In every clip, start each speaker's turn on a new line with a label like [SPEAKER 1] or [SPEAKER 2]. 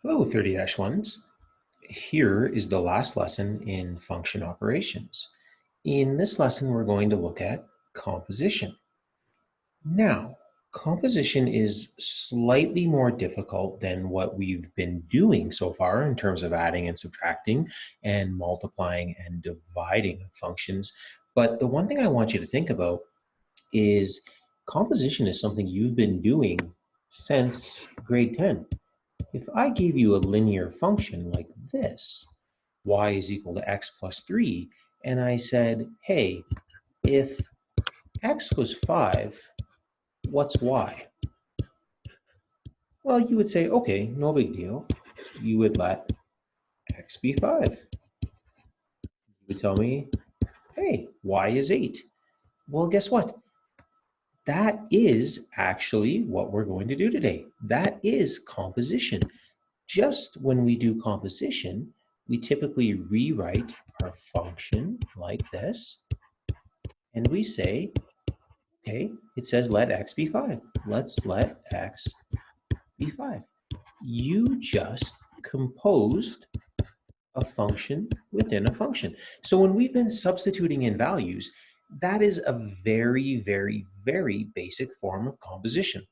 [SPEAKER 1] Hello, 30-1s. Here is the last lesson in function operations. In this lesson, we're going to look at composition. Now, composition is slightly more difficult than what we've been doing so far in terms of adding and subtracting and multiplying and dividing functions. But the one thing I want you to think about is composition is something you've been doing since grade 10. If I gave you a linear function like this, y is equal to x plus 3, and I said, hey, if x was 5, what's y? Well, you would say, okay, no big deal. You would let x be 5. You would tell me, hey, y is 8. Well, guess what? That is actually what we're going to do today. That is composition. Just when we do composition, we typically rewrite our function like this, and we say, okay, it says let x be 5. Let's let x be 5. You just composed a function within a function. So when we've been substituting in values, that is a very, very, very basic form of composition.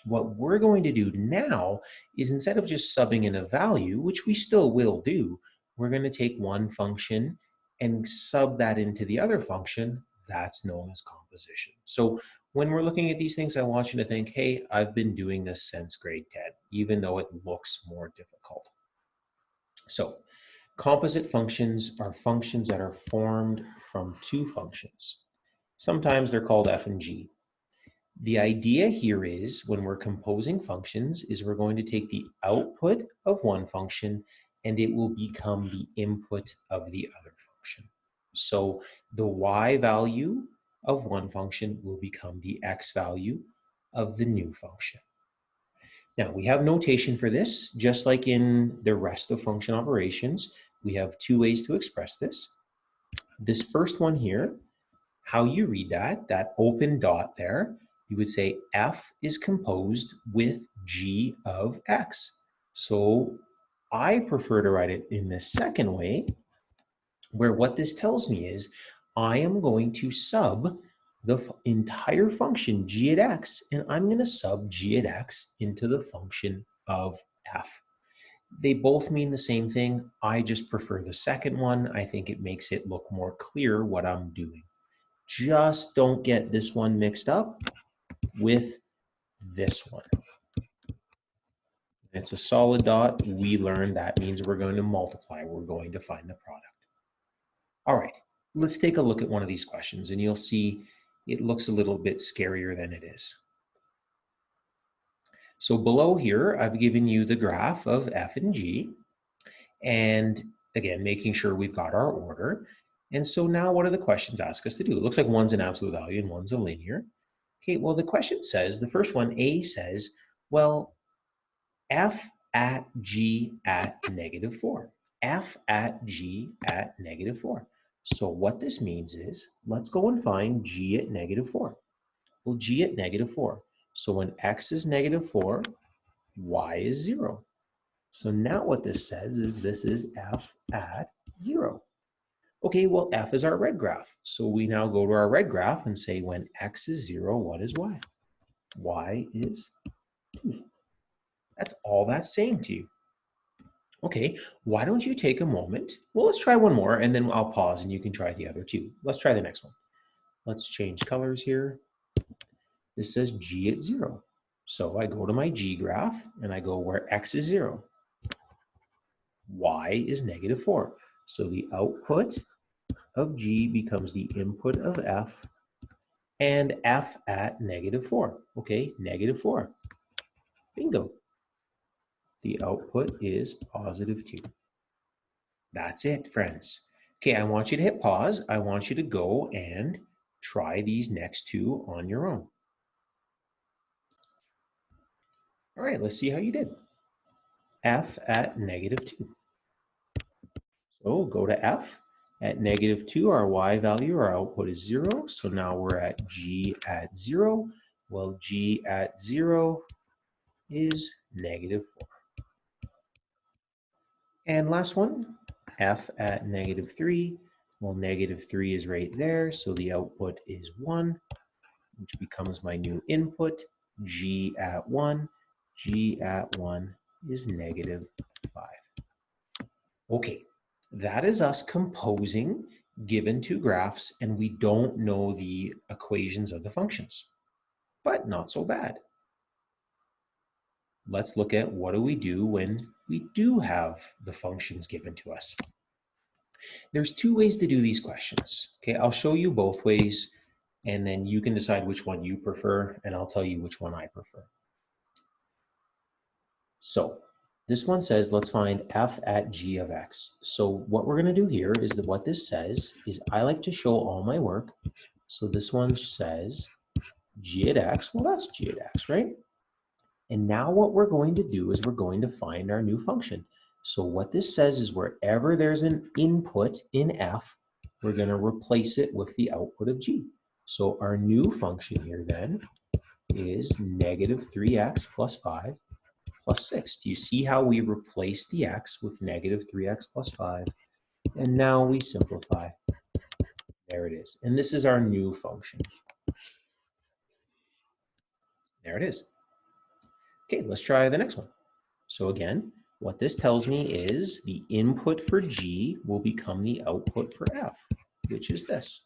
[SPEAKER 1] What we're going to do now is instead of just subbing in a value, which we still will do, we're going to take one function and sub that into the other function. That's known as composition. So when we're looking at these things, I want you to think, hey, I've been doing this since grade 10, even though it looks more difficult. So composite functions are functions that are formed from two functions. Sometimes they're called f and g. The idea here is when we're composing functions is we're going to take the output of one function and it will become the input of the other function. So the y value of one function will become the x value of the new function. Now we have notation for this, just like in the rest of function operations. We have two ways to express this. This first one here, how you read that open dot there, you would say f is composed with g of x. So I prefer to write it in the second way, where what this tells me is I am going to sub the entire function g at x, and I'm going to sub g at x into the function of f. They both mean the same thing. I just prefer the second one. I think it makes it look more clear what I'm doing. Just don't get this one mixed up with this one. It's a solid dot. We learned that means we're going to multiply. We're going to find the product. All right, let's take a look at one of these questions, and you'll see it looks a little bit scarier than it is. So below here, I've given you the graph of f and g, and again, making sure we've got our order. And so now what do the questions ask us to do? It looks like one's an absolute value and one's a linear. Okay, well, the question says, the first one, A, says, well, f at g at -4. F at g at -4. So what this means is, let's go and find g at -4. Well, g at -4. So when x is -4, y is 0. So now what this says is this is f at 0. Okay, well, f is our red graph. So we now go to our red graph and say when x is 0, what is y? Y is 2. That's all that's saying to you. Okay, why don't you take a moment? Well, let's try one more, and then I'll pause, and you can try the other two. Let's try the next one. Let's change colors here. This says g at 0. So I go to my g graph, and I go where x is 0. Y is -4. So the output of g becomes the input of f, and f at -4. Okay, -4. Bingo. The output is +2. That's it, friends. Okay, I want you to hit pause. I want you to go and try these next two on your own. All right, let's see how you did. F at -2. So go to f. At -2, our y value, our output is 0. So now we're at g at 0. Well, g at 0 is -4. And last one, f at -3. Well, -3 is right there, so the output is 1, which becomes my new input. G at 1. G at 1 is -5. Okay, that is us composing given two graphs, and we don't know the equations of the functions, but not so bad. Let's look at what do we do when we do have the functions given to us. There's two ways to do these questions. Okay, I'll show you both ways, and then you can decide which one you prefer, and I'll tell you which one I prefer. So this one says, let's find f at g of x. So what we're going to do here is that what this says is I like to show all my work. So this one says g at x. Well, that's g at x, right? And now what we're going to do is we're going to find our new function. So what this says is wherever there's an input in f, we're going to replace it with the output of g. So our new function here then is -3x plus 5 plus 6. Do you see how we replace the x with -3x plus 5? And now we simplify. There it is. And this is our new function. There it is. Okay, let's try the next one. So again, what this tells me is the input for g will become the output for f, which is this.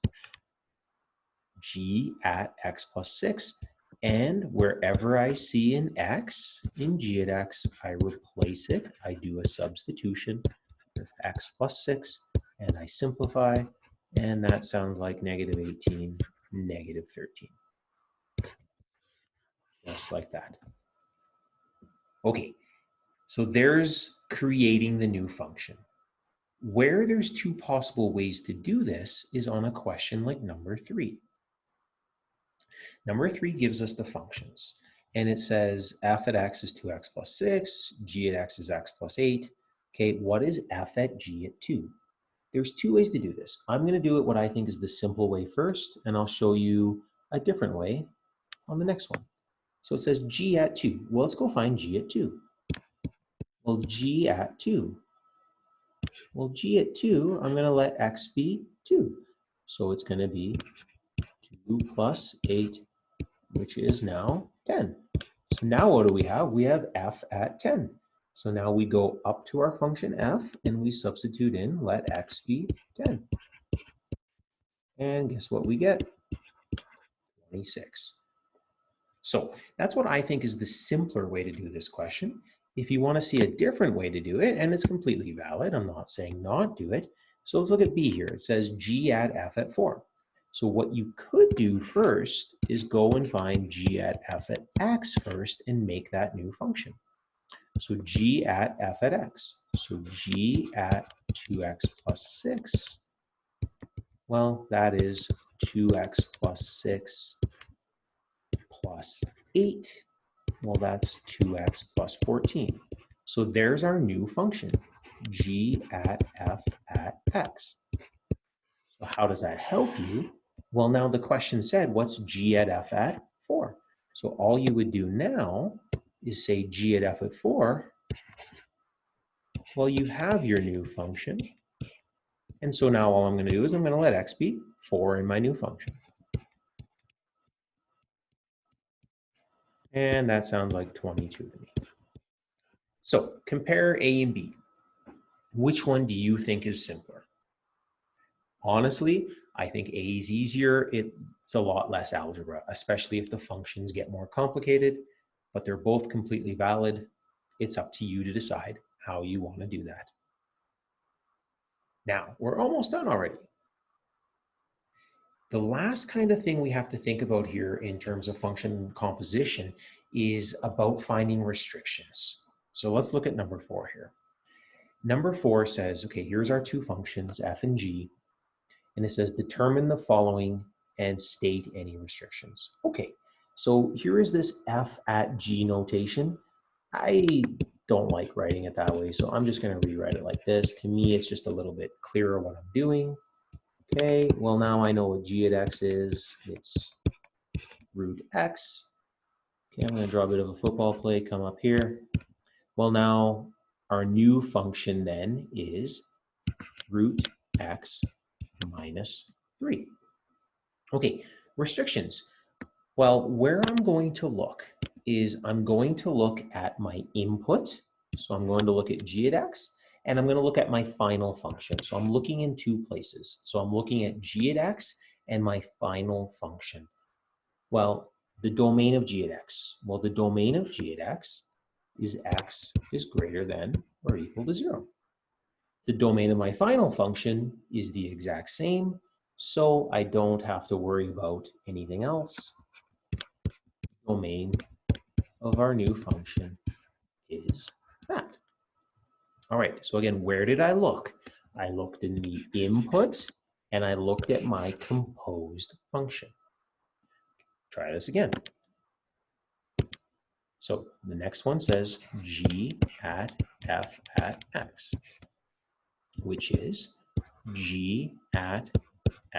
[SPEAKER 1] G at x plus 6. And wherever I see an x in g at x, I replace it. I do a substitution with x plus 6, and I simplify, and that sounds like -18, -13. Just like that. Okay, so there's creating the new function. Where there's two possible ways to do this is on a question like number 3. Number 3 gives us the functions, and it says f at x is 2x plus 6, g at x is x plus 8. Okay, what is f at g at 2? There's two ways to do this. I'm going to do it what I think is the simple way first, and I'll show you a different way on the next one. So it says g at 2. Well, let's go find g at 2. Well, g at 2. Well, g at 2, I'm going to let x be 2. So it's going to be 2 plus 8, which is now 10. So now what do we have? We have f at 10. So now we go up to our function f, and we substitute in let x be 10. And guess what we get? 26. So that's what I think is the simpler way to do this question. If you want to see a different way to do it, and it's completely valid, I'm not saying not do it. So let's look at B here. It says g at f at 4. So what you could do first is go and find g at f at x first and make that new function. So g at f at x. So g at 2x plus 6. Well, that is 2x plus 6 plus 8. Well, that's 2x plus 14. So there's our new function, g at f at x. So how does that help you? Well, now the question said, what's g at f at 4? So all you would do now is say g at f at 4. Well, you have your new function. And so now all I'm going to do is I'm going to let x be 4 in my new function. And that sounds like 22 to me. So compare A and B. Which one do you think is simpler? Honestly, I think A is easier. It's a lot less algebra, especially if the functions get more complicated, but they're both completely valid. It's up to you to decide how you want to do that. Now, we're almost done already. The last kind of thing we have to think about here in terms of function composition is about finding restrictions. So let's look at number 4 here. Number 4 says, okay, here's our two functions, f and g, and it says determine the following and state any restrictions. Okay, so here is this f at g notation. I don't like writing it that way, so I'm just going to rewrite it like this. To me, it's just a little bit clearer what I'm doing. Okay, well now I know what g at x is. It's root x. Okay, I'm going to draw a bit of a football play, come up here. Well, now our new function then is root x minus 3. Okay, restrictions. Well, where I'm going to look is I'm going to look at my input. So I'm going to look at g at x, and I'm going to look at my final function. So I'm looking in two places. So I'm looking at g at x and my final function. Well, the domain of g at x. Well, the domain of g at x is greater than or equal to 0. The domain of my final function is the exact same, so I don't have to worry about anything else. Domain of our new function is that. All right, so again, where did I look? I looked in the input and I looked at my composed function. Try this again. So the next one says g at f at x, which is g at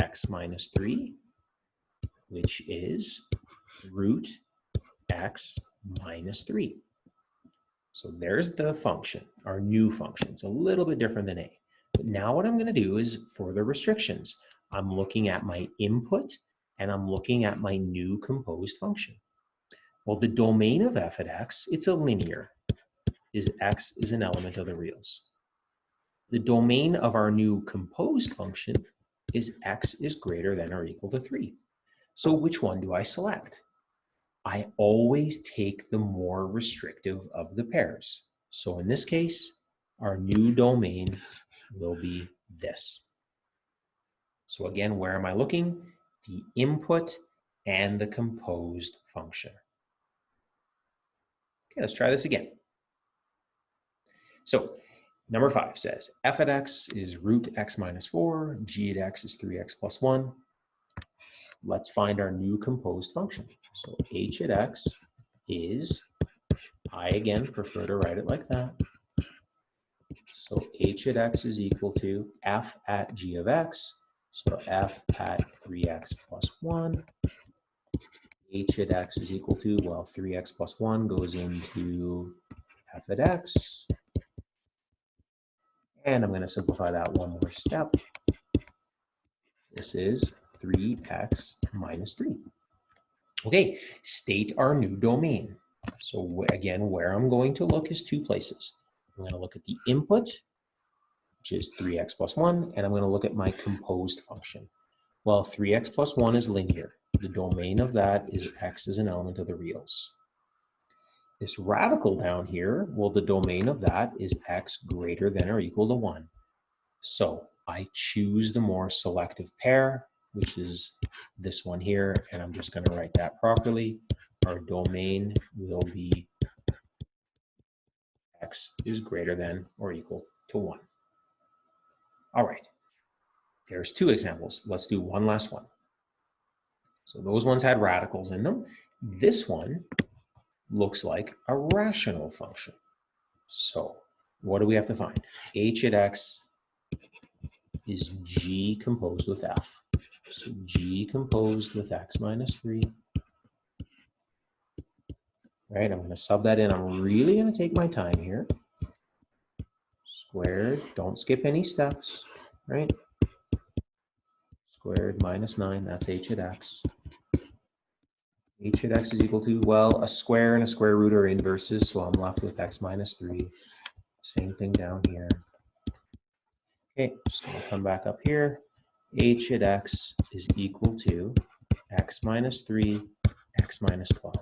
[SPEAKER 1] x minus 3, which is root x minus 3. So there's the function, our new function. It's a little bit different than a. But now what I'm going to do is, for the restrictions, I'm looking at my input and I'm looking at my new composed function. Well, the domain of f at x, it's a linear, is x is an element of the reals. The domain of our new composed function is x is greater than or equal to 3. So which one do I select? I always take the more restrictive of the pairs. So in this case, our new domain will be this. So again, where am I looking? The input and the composed function. Okay, let's try this again. So number 5 says f at x is root x minus 4, g at x is 3x plus 1. Let's find our new composed function. So h at x is, I again prefer to write it like that. So h at x is equal to f at g of x. So f at 3x plus 1. H at x is equal to, well, 3x plus 1 goes into f at x. And I'm going to simplify that one more step. This is 3x minus 3. Okay, state our new domain. So again, where I'm going to look is two places. I'm going to look at the input, which is 3x plus 1, and I'm going to look at my composed function. Well, 3x plus 1 is linear. The domain of that is x is an element of the reals. This radical down here, well, the domain of that is x greater than or equal to 1. So I choose the more selective pair, which is this one here, and I'm just going to write that properly. Our domain will be x is greater than or equal to 1. All right, there's two examples. Let's do one last one. So those ones had radicals in them. This one looks like a rational function. So what do we have to find? H at x is g composed with f. So g composed with x minus 3. Right, I'm going to sub that in. I'm really going to take my time here. Squared, don't skip any steps, right? Squared minus 9, that's h at x. H at x is equal to, well, a square and a square root are inverses, so I'm left with x minus 3. Same thing down here. Okay, just going to come back up here. H at x is equal to x minus 3, x minus 12.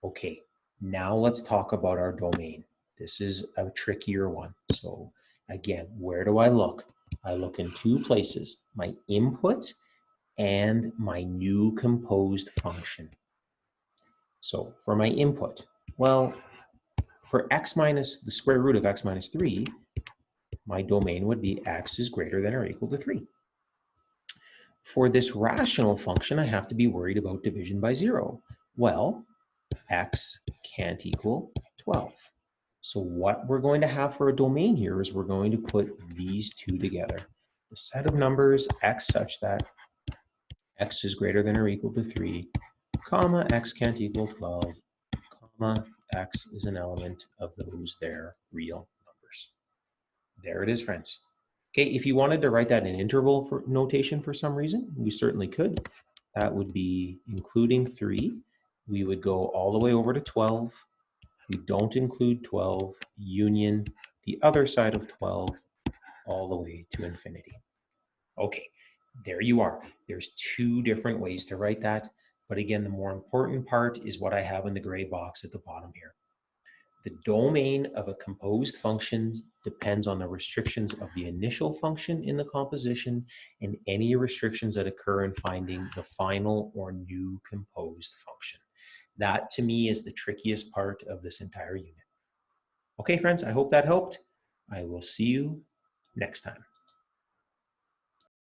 [SPEAKER 1] Okay, now let's talk about our domain. This is a trickier one. So again, where do I look? I look in two places, my input and my new composed function. So for my input, well, for x minus the square root of x minus 3, my domain would be x is greater than or equal to 3. For this rational function, I have to be worried about division by 0. Well, x can't equal 12. So what we're going to have for a domain here is we're going to put these two together. The set of numbers x such that x is greater than or equal to 3, comma, x can't equal 12, comma, x is an element of those there real There it is, friends. Okay, if you wanted to write that in interval for notation for some reason, we certainly could. That would be including 3. We would go all the way over to 12. We don't include 12, union the other side of 12 all the way to infinity. Okay, there you are. There's 2 different ways to write that. But again, the more important part is what I have in the gray box at the bottom here. The domain of a composed function depends on the restrictions of the initial function in the composition and any restrictions that occur in finding the final or new composed function. That, to me, is the trickiest part of this entire unit. Okay, friends, I hope that helped. I will see you next time.